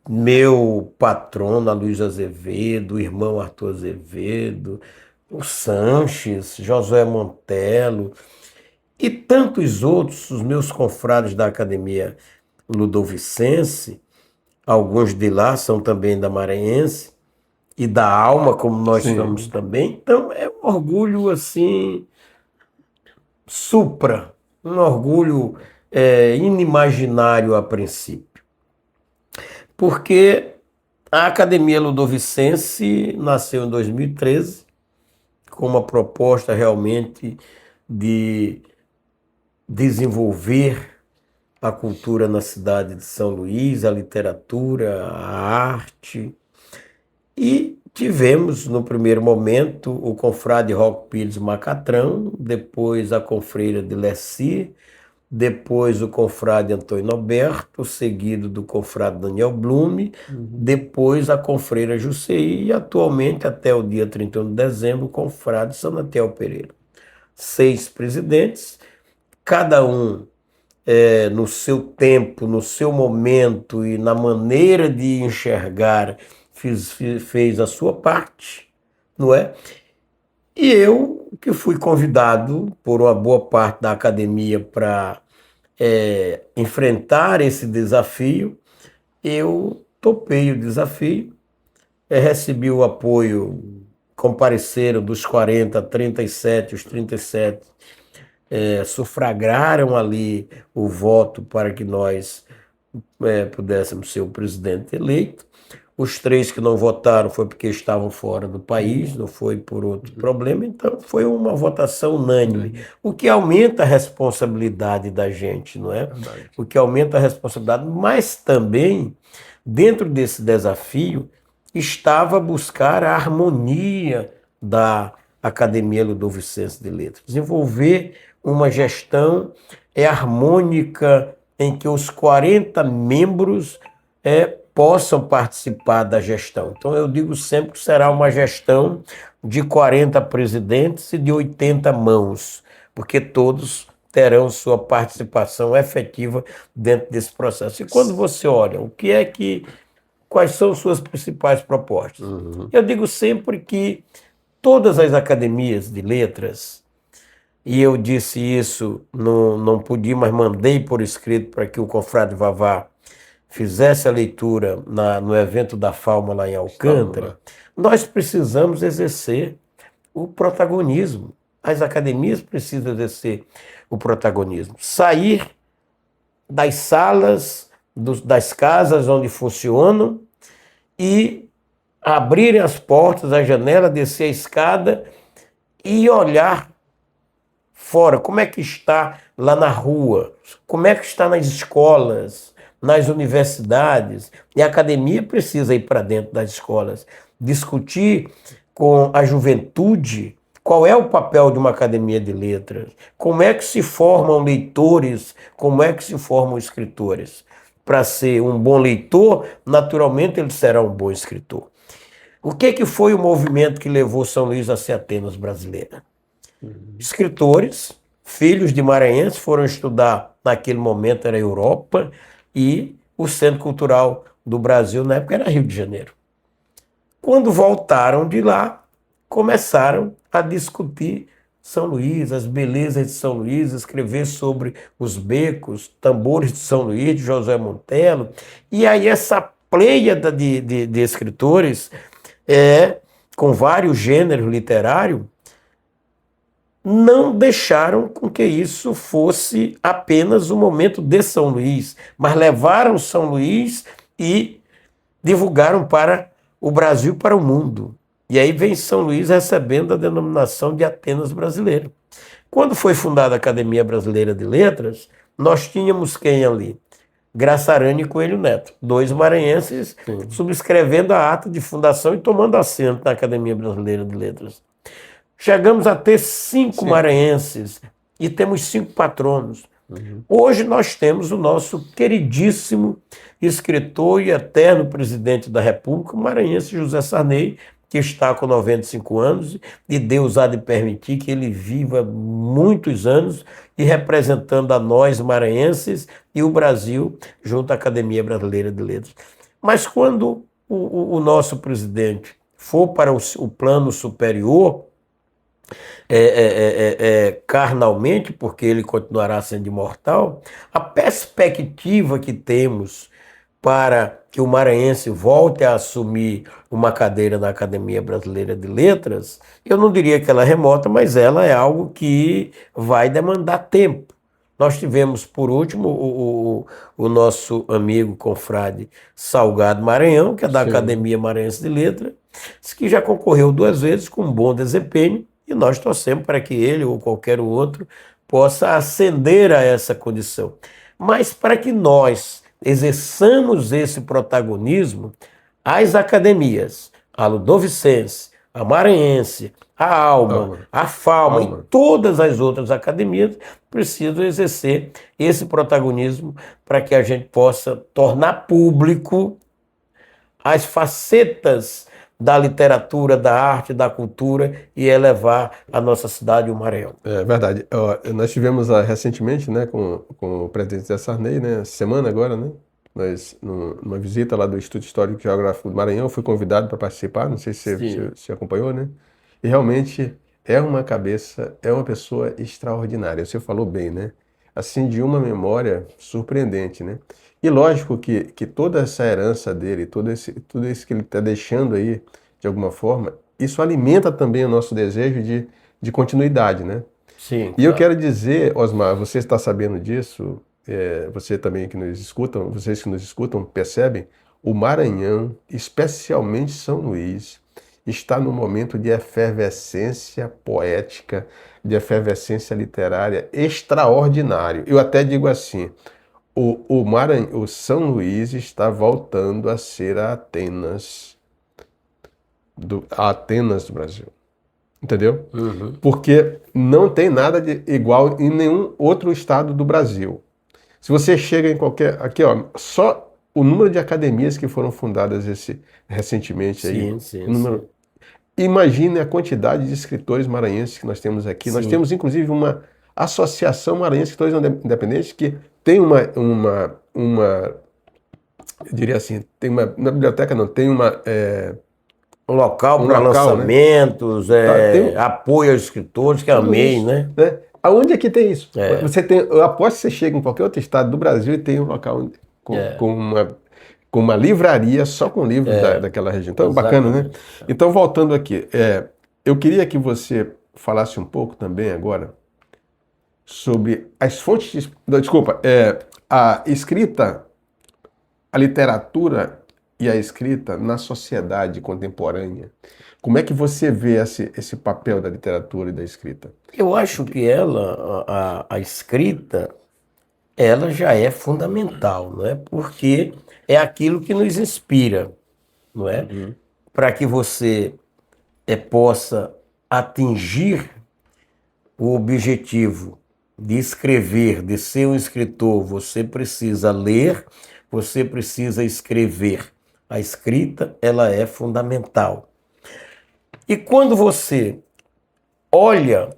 meu patrono Luiz Azevedo, o irmão Arthur Azevedo, o Sanches, Josué Montelo e tantos outros, os meus confrades da Academia Ludovicense, alguns de lá são também da Maranhense, e da Alma, como nós somos também. Então é um orgulho assim, supra, um orgulho inimaginário a princípio. Porque a Academia Ludovicense nasceu em 2013 com uma proposta realmente de desenvolver a cultura na cidade de São Luís, a literatura, a arte. E tivemos, no primeiro momento, o confrade Roque Pires Macatrão, depois a confreira de Leci, depois o confrade Antônio Noberto, seguido do confrade Daniel Blume, depois a confreira Jusceí e atualmente, até o dia 31 de dezembro, o confrade Sanatel Pereira. 6 presidentes, cada um no seu tempo, no seu momento e na maneira de enxergar, fez a sua parte, não é? E eu, que fui convidado por uma boa parte da academia para enfrentar esse desafio, eu topei o desafio, recebi o apoio, compareceram dos 40, 37, os 37 sufragaram ali o voto para que nós pudéssemos ser o presidente eleito. Os 3 que não votaram foi porque estavam fora do país, não foi por outro problema, então foi uma votação unânime. O que aumenta a responsabilidade da gente, não é? Verdade. O que aumenta a responsabilidade, mas também, dentro desse desafio, estava buscar a harmonia da Academia Ludovicense de Letras. Desenvolver uma gestão harmônica em que os 40 membros possam participar da gestão. Então, eu digo sempre que será uma gestão de 40 presidentes e de 80 mãos, porque todos terão sua participação efetiva dentro desse processo. E quando você olha, quais são suas principais propostas? Eu digo sempre que todas as academias de letras, e eu disse isso, não podia, mas mandei por escrito para que o confrade Vavá fizesse a leitura no evento da Falma lá em Alcântara, nós precisamos exercer o protagonismo. As academias precisam exercer o protagonismo. Sair das salas, das casas onde funcionam e abrirem as portas, a janela, descer a escada e olhar fora. Como é que está lá na rua? Como é que está nas escolas? Nas universidades, e a academia precisa ir para dentro das escolas, discutir com a juventude qual é o papel de uma academia de letras, como é que se formam leitores, como é que se formam escritores. Para ser um bom leitor, naturalmente ele será um bom escritor. O que foi o movimento que levou São Luís a ser Atenas brasileira? Escritores, filhos de maranhenses, foram estudar, naquele momento era a Europa, e o Centro Cultural do Brasil, na época, era Rio de Janeiro. Quando voltaram de lá, começaram a discutir São Luís, as belezas de São Luís, escrever sobre os becos, tambores de São Luís, de José Montelo. E aí essa pleiada de escritores, com vários gêneros literários, não deixaram com que isso fosse apenas um momento de São Luís, mas levaram São Luís e divulgaram para o Brasil, para o mundo. E aí vem São Luís recebendo a denominação de Atenas brasileira. Quando foi fundada a Academia Brasileira de Letras, nós tínhamos quem ali? Graça Aranha e Coelho Neto, 2 maranhenses subscrevendo a ata de fundação e tomando assento na Academia Brasileira de Letras. Chegamos a ter 5 maranhenses e temos 5 patronos. Hoje nós temos o nosso queridíssimo escritor e eterno presidente da República, o maranhense José Sarney, que está com 95 anos e Deus há de permitir que ele viva muitos anos e representando a nós maranhenses e o Brasil junto à Academia Brasileira de Letras. Mas quando o nosso presidente for para o plano superior, carnalmente, porque ele continuará sendo imortal, a perspectiva que temos para que o maranhense volte a assumir uma cadeira na Academia Brasileira de Letras, eu não diria que ela é remota, mas ela é algo que vai demandar tempo. Nós tivemos, por último, o nosso amigo confrade Salgado Maranhão, que é da Academia Maranhense de Letras, que já concorreu 2 vezes com um bom desempenho, e nós torcemos para que ele ou qualquer outro possa ascender a essa condição. Mas para que nós exerçamos esse protagonismo, as academias, a Ludovicense, a Maranhense, a Alma, a Falma e todas as outras academias precisam exercer esse protagonismo para que a gente possa tornar público as facetas da literatura, da arte, da cultura e elevar a nossa cidade, o Maranhão. É verdade. Nós tivemos recentemente, né, com o presidente Zé Sarney, né, semana agora, né, numa visita lá do Instituto Histórico e Geográfico do Maranhão, fui convidado para participar, não sei se você acompanhou, né, e realmente é uma pessoa extraordinária, você falou bem, né, assim, de uma memória surpreendente, né, e lógico que toda essa herança dele, tudo isso que ele está deixando aí, de alguma forma, isso alimenta também o nosso desejo de continuidade, né? Sim. E eu quero dizer, Osmar, você está sabendo disso, você também que nos escutam, vocês que nos escutam percebem O Maranhão, especialmente São Luís, está num momento de efervescência poética, de efervescência literária extraordinário. Eu até digo assim, o São Luís está voltando a ser a Atenas do Brasil. Entendeu? Uhum. Porque não tem nada de igual em nenhum outro estado do Brasil. Se você chega em qualquer... Aqui, ó, só o número de academias que foram fundadas recentemente aí. Sim. Imagine a quantidade de escritores maranhenses que nós temos aqui. Nós Sim. temos, inclusive, uma Associação Maranhense de Escritores Independentes que tem eu diria assim, tem uma... Na biblioteca não, tem Um local um para local, né? lançamentos, Tem apoio aos escritores, que tudo amei, isso, né? Aonde é que tem isso? É. Você tem, eu aposto que você chega em qualquer outro estado do Brasil e tem um local com uma livraria só com livros daquela região. Então, bacana, né? Exatamente. Então, voltando aqui, eu queria que você falasse um pouco também agora sobre as fontes desculpa, a escrita, a literatura e a escrita na sociedade contemporânea. Como é que você vê esse papel da literatura e da escrita? Eu acho que a escrita, ela já é fundamental, não é? Porque é aquilo que nos inspira, não é? Para que você possa atingir o objetivo de escrever, de ser um escritor, você precisa ler, você precisa escrever. A escrita, ela é fundamental. E quando você olha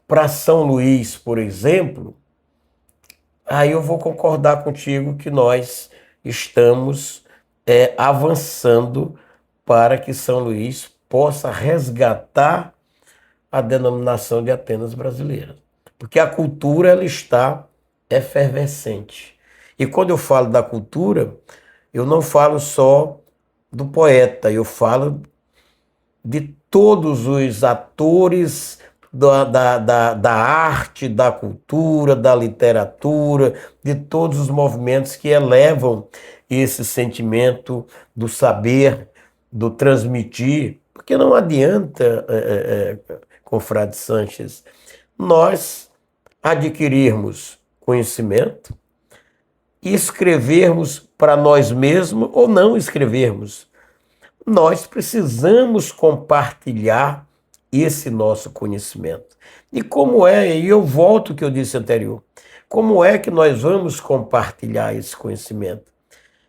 para São Luís, por exemplo, aí eu vou concordar contigo que nós estamos avançando para que São Luís possa resgatar a denominação de Atenas brasileira. Porque a cultura, ela está efervescente. E quando eu falo da cultura, eu não falo só do poeta, eu falo de todos os atores da arte, da cultura, da literatura, de todos os movimentos que elevam esse sentimento do saber, do transmitir. Porque não adianta, confrade Sanches, nós adquirirmos conhecimento e escrevermos para nós mesmos ou não escrevermos. Nós precisamos compartilhar esse nosso conhecimento. E como e eu volto ao que eu disse anterior, como é que nós vamos compartilhar esse conhecimento?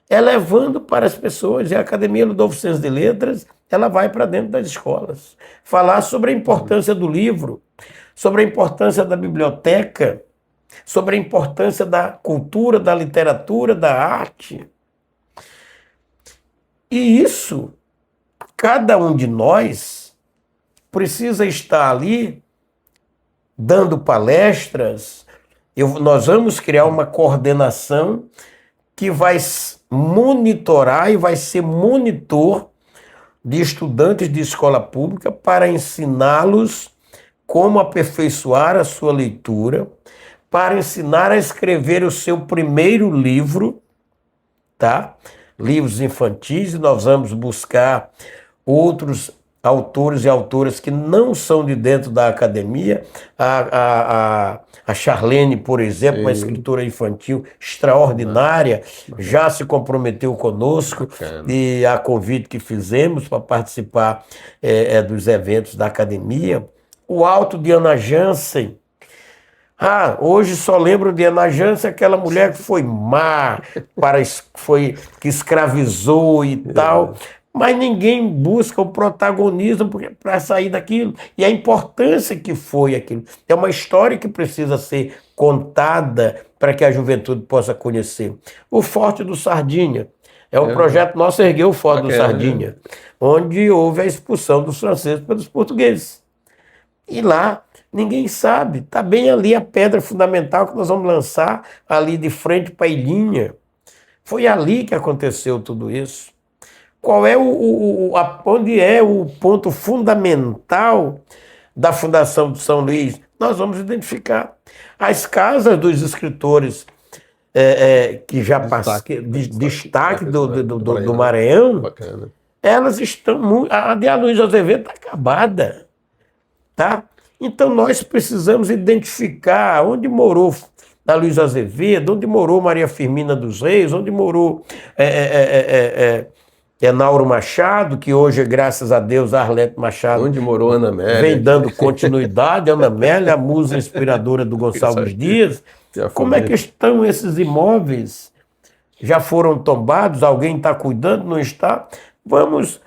É levando para as pessoas, e a Academia Ludolfo de Letras, ela vai para dentro das escolas, falar sobre a importância do livro, sobre a importância da biblioteca, sobre a importância da cultura, da literatura, da arte. E isso, cada um de nós precisa estar ali dando palestras. Nós vamos criar uma coordenação que vai monitorar e vai ser monitor de estudantes de escola pública para ensiná-los como aperfeiçoar a sua leitura, para ensinar a escrever o seu primeiro livro, tá? Livros infantis, e nós vamos buscar outros autores e autoras que não são de dentro da academia. A Charlene, por exemplo, uma escritora infantil extraordinária, já se comprometeu conosco e a convite que fizemos para participar dos eventos da academia. O Alto de Ana Jansen. Hoje só lembro de Ana Jansen, aquela mulher que foi má, que escravizou e tal. Mas ninguém busca o protagonismo para sair daquilo. E a importância que foi aquilo. É uma história que precisa ser contada para que a juventude possa conhecer. O Forte do Sardinha. É um projeto nosso, ergueu o Forte do Sardinha, onde houve a expulsão dos franceses pelos portugueses. E lá, ninguém sabe. Está bem ali a pedra fundamental que nós vamos lançar, ali de frente para a ilhinha. Foi ali que aconteceu tudo isso. Qual é onde é o ponto fundamental da Fundação de São Luís? Nós vamos identificar as casas dos escritores que já passou, destaque do Maranhão, Bacana. elas estão muito. A de Aloysio Azevedo está acabada. Tá? Então nós precisamos identificar onde morou Aloysio Azevedo, onde morou Maria Firmina dos Reis, onde morou Nauro Machado, que hoje, graças a Deus, Arlete Machado Onde morou Ana Amélia. vem dando continuidade. Ana Amélia, a musa inspiradora do Gonçalves Dias. Como é que estão esses imóveis? Já foram tombados? Alguém está cuidando? Não está? Vamos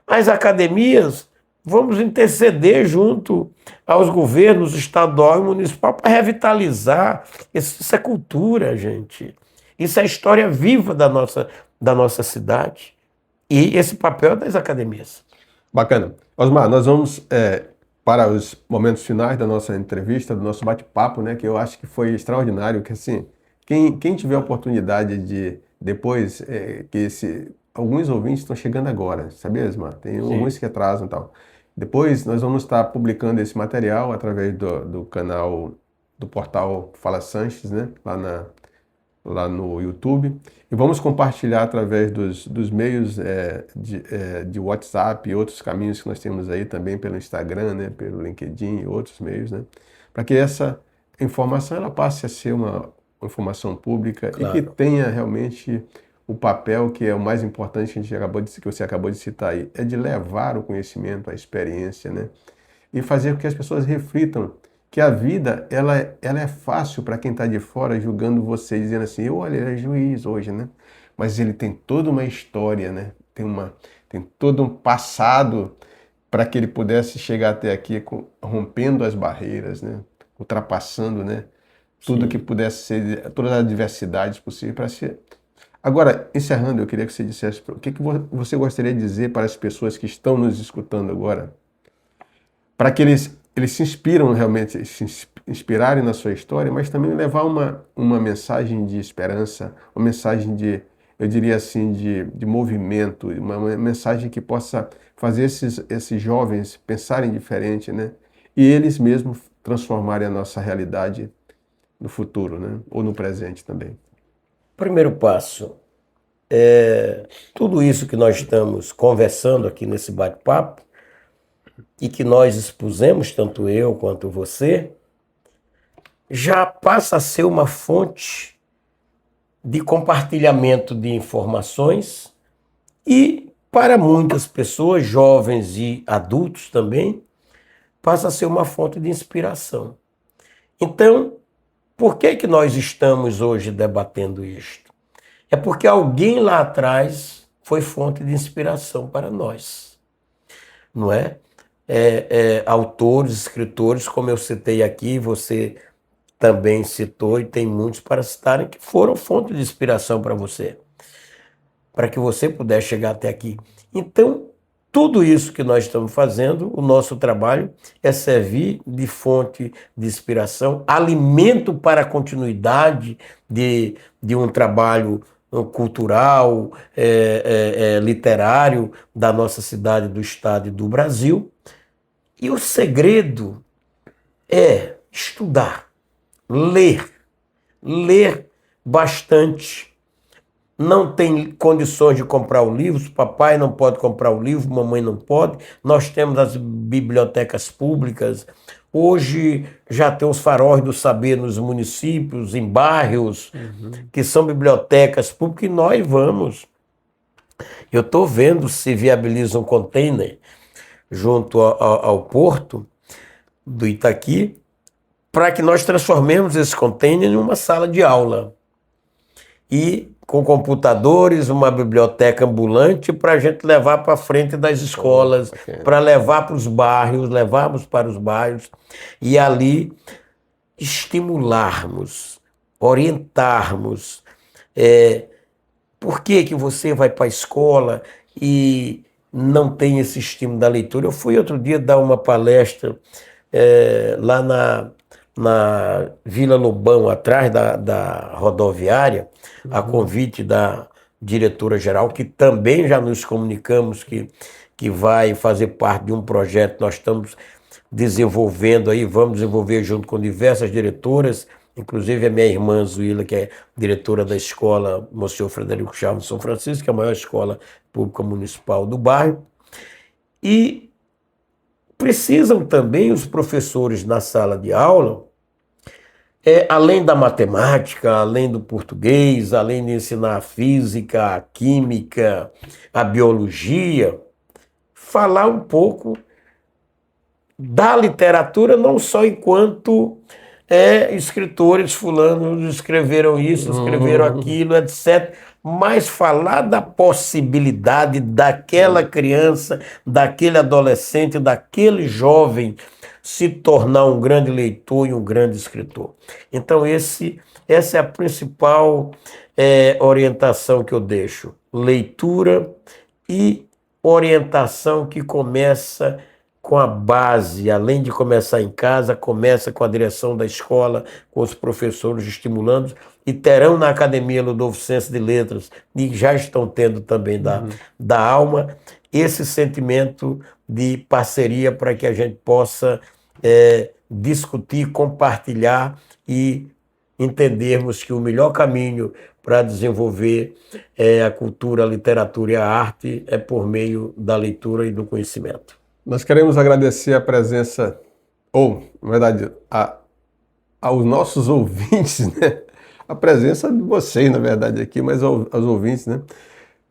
às academias, vamos interceder junto aos governos estadual e municipal para revitalizar. Isso é cultura, gente. Isso é a história viva da nossa cidade. E esse papel das academias. Bacana. Osmar, nós vamos para os momentos finais da nossa entrevista, do nosso bate-papo, né? Que eu acho que foi extraordinário, que assim, quem tiver a oportunidade de depois, alguns ouvintes estão chegando agora, sabia, Osmar? Tem alguns que atrasam e tal. Depois nós vamos estar publicando esse material através do canal, do portal Fala Sanches, né? Lá no YouTube, e vamos compartilhar através dos meios de WhatsApp e outros caminhos que nós temos aí também pelo Instagram, né, pelo LinkedIn e outros meios, né, para que essa informação ela passe a ser uma informação pública. Claro. E que tenha realmente o papel que é o mais importante que você acabou de citar aí, é de levar o conhecimento, a experiência, né, e fazer com que as pessoas reflitam que a vida, ela é fácil para quem está de fora julgando você, dizendo assim, olha, ele é juiz hoje, né? Mas ele tem toda uma história, né? Tem todo um passado para que ele pudesse chegar até aqui rompendo as barreiras, né? Ultrapassando, né? Tudo que pudesse ser, todas as adversidades possíveis para ser. Agora, encerrando, eu queria que você dissesse o que você gostaria de dizer para as pessoas que estão nos escutando agora, para que eles se inspiram realmente, se inspirarem na sua história, mas também levar uma mensagem de esperança, uma mensagem eu diria assim, de movimento, uma mensagem que possa fazer esses jovens pensarem diferente, né? E eles mesmos transformarem a nossa realidade no futuro, né? Ou no presente também. Primeiro passo, tudo isso que nós estamos conversando aqui nesse bate-papo, e que nós expusemos, tanto eu quanto você, já passa a ser uma fonte de compartilhamento de informações e, para muitas pessoas, jovens e adultos também, passa a ser uma fonte de inspiração. Então, por que nós estamos hoje debatendo isto? É porque alguém lá atrás foi fonte de inspiração para nós, não é? Autores, escritores, como eu citei aqui, você também citou, e tem muitos para citarem, que foram fonte de inspiração para você, para que você pudesse chegar até aqui. Então, tudo isso que nós estamos fazendo, o nosso trabalho é servir de fonte de inspiração, alimento para a continuidade de um trabalho cultural, literário da nossa cidade, do estado e do Brasil. E o segredo é estudar, ler bastante. Não tem condições de comprar o livro, papai não pode comprar o livro, mamãe não pode. Nós temos as bibliotecas públicas. Hoje já tem os faróis do saber nos municípios, em bairros, que são bibliotecas públicas, e nós vamos. Eu estou vendo se viabiliza um container junto ao porto do Itaqui, para que nós transformemos esse container em uma sala de aula. E com computadores, uma biblioteca ambulante para a gente levar para frente das escolas, para levar para os bairros, levarmos para os bairros e ali estimularmos, orientarmos. Por que você vai para a escola e não tem esse estímulo da leitura? Eu fui outro dia dar uma palestra lá na Vila Lobão, atrás da rodoviária, a convite da diretora-geral, que também já nos comunicamos que vai fazer parte de um projeto que nós estamos desenvolvendo aí, vamos desenvolver junto com diversas diretoras Inclusive a minha irmã Zuíla, que é diretora da escola Monsenhor Frederico Chaves de São Francisco, que é a maior escola pública municipal do bairro. E precisam também os professores na sala de aula, além da matemática, além do português, além de ensinar a física, a química, a biologia, falar um pouco da literatura, não só enquanto escritores fulanos escreveram isso, escreveram aquilo, etc. Mas falar da possibilidade daquela criança, daquele adolescente, daquele jovem se tornar um grande leitor e um grande escritor. Então, essa é a principal orientação que eu deixo. Leitura e orientação que começa com a base, além de começar em casa, começa com a direção da escola, com os professores estimulando, e terão na Academia Ludovicense de Letras, e já estão tendo também da Alma, esse sentimento de parceria para que a gente possa discutir, compartilhar e entendermos que o melhor caminho para desenvolver a cultura, a literatura e a arte é por meio da leitura e do conhecimento. Nós queremos agradecer a presença, ou, na verdade, aos nossos ouvintes, né? A presença de vocês, na verdade, aqui, mas aos ouvintes, né?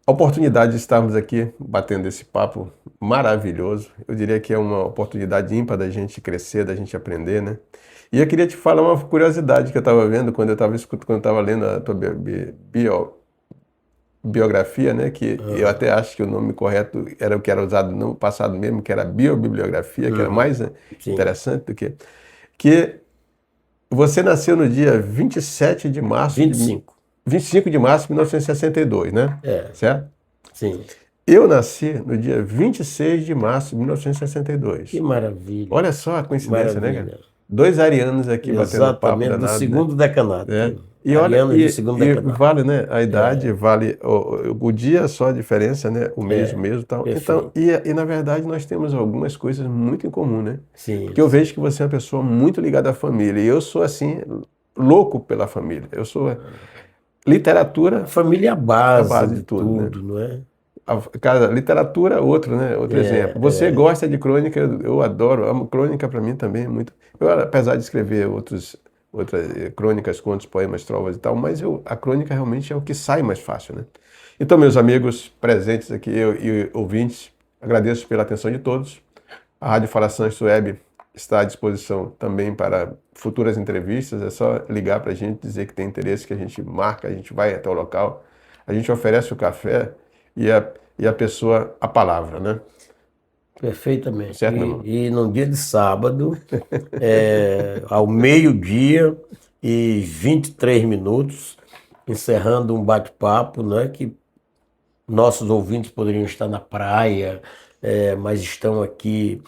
A oportunidade de estarmos aqui batendo esse papo maravilhoso. Eu diria que é uma oportunidade ímpar da gente crescer, da gente aprender, né? E eu queria te falar uma curiosidade que eu estava vendo quando eu estava lendo a tua biografia, né? Que eu até acho que o nome correto era o que era usado no passado mesmo, que era biobibliografia, que era mais interessante do que você nasceu no dia 27 de março 25 de março de 1962, né? Certo? Sim. Eu nasci no dia 26 de março de 1962. Que maravilha. Olha só a coincidência, né, cara? 2 arianos aqui batendo papo danado, do segundo decanato. E olha, vale, né? A idade, vale o dia só a diferença, né? O mês mesmo, tal. Então, e na verdade nós temos algumas coisas muito em comum, né? Sim. Porque eu vejo que você é uma pessoa muito ligada à família. E eu sou assim louco pela família. Eu sou literatura. A família é a base de tudo, né? não é? Literatura, outro, né? Outro exemplo. Você gosta de crônica, eu adoro. A crônica para mim também é muito. Eu, apesar de escrever outras crônicas, contos, poemas, trovas e tal, mas a crônica realmente é o que sai mais fácil, né? Então, meus amigos presentes aqui e ouvintes, agradeço pela atenção de todos. A Rádio Fala Sanches Web está à disposição também para futuras entrevistas. É só ligar para a gente, dizer que tem interesse, que a gente marca, a gente vai até o local, a gente oferece o café e a pessoa a palavra, né? Perfeitamente. Certo, meu irmão? E no dia de sábado, ao meio-dia e 23 minutos, encerrando um bate-papo, né, que nossos ouvintes poderiam estar na praia, mas estão aqui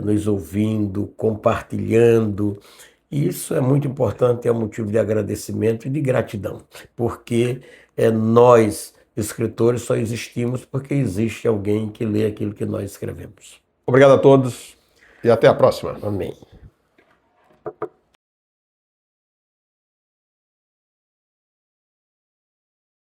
nos ouvindo, compartilhando. E isso é muito importante, é um motivo de agradecimento e de gratidão, porque nós, escritores, só existimos porque existe alguém que lê aquilo que nós escrevemos. Obrigado a todos e até a próxima. Amém.